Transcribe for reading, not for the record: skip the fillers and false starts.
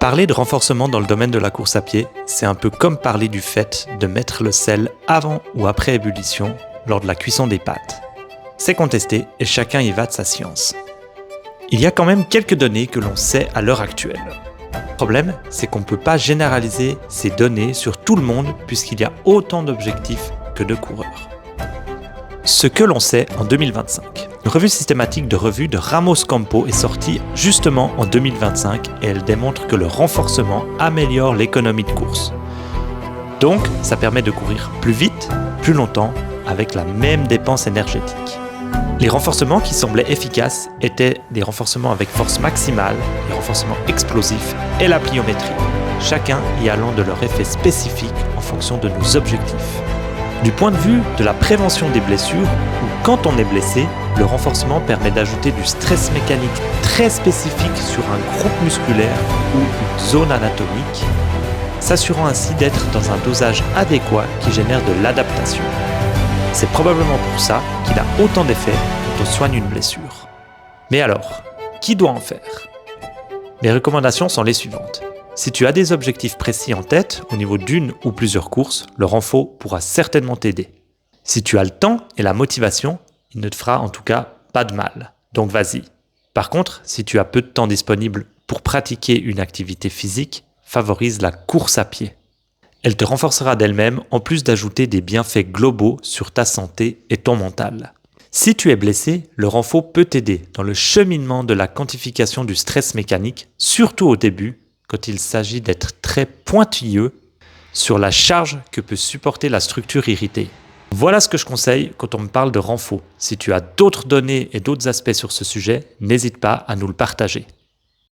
Parler de renforcement dans le domaine de la course à pied, c'est un peu comme parler du fait de mettre le sel avant ou après ébullition lors de la cuisson des pâtes. C'est contesté et chacun y va de sa science. Il y a quand même quelques données que l'on sait à l'heure actuelle. Le problème, c'est qu'on ne peut pas généraliser ces données sur tout le monde puisqu'il y a autant d'objectifs que de coureurs. Ce que l'on sait en 2025. Une revue systématique de revue de Ramos Campo est sortie justement en 2025 et elle démontre que le renforcement améliore l'économie de course. Donc, ça permet de courir plus vite, plus longtemps, avec la même dépense énergétique. Les renforcements qui semblaient efficaces étaient des renforcements avec force maximale, les renforcements explosifs et la pliométrie, chacun y allant de leur effet spécifique en fonction de nos objectifs. Du point de vue de la prévention des blessures, ou quand on est blessé, le renforcement permet d'ajouter du stress mécanique très spécifique sur un groupe musculaire ou une zone anatomique, s'assurant ainsi d'être dans un dosage adéquat qui génère de l'adaptation. C'est probablement pour ça qu'il a autant d'effets quand on soigne une blessure. Mais alors, qui doit en faire ? Mes recommandations sont les suivantes. Si tu as des objectifs précis en tête, au niveau d'une ou plusieurs courses, le renfort pourra certainement t'aider. Si tu as le temps et la motivation, il ne te fera en tout cas pas de mal. Donc vas-y. Par contre, si tu as peu de temps disponible pour pratiquer une activité physique, favorise la course à pied. Elle te renforcera d'elle-même en plus d'ajouter des bienfaits globaux sur ta santé et ton mental. Si tu es blessé, le renfort peut t'aider dans le cheminement de la quantification du stress mécanique, surtout au début, quand il s'agit d'être très pointilleux sur la charge que peut supporter la structure irritée. Voilà ce que je conseille quand on me parle de renfort. Si tu as d'autres données et d'autres aspects sur ce sujet, n'hésite pas à nous le partager.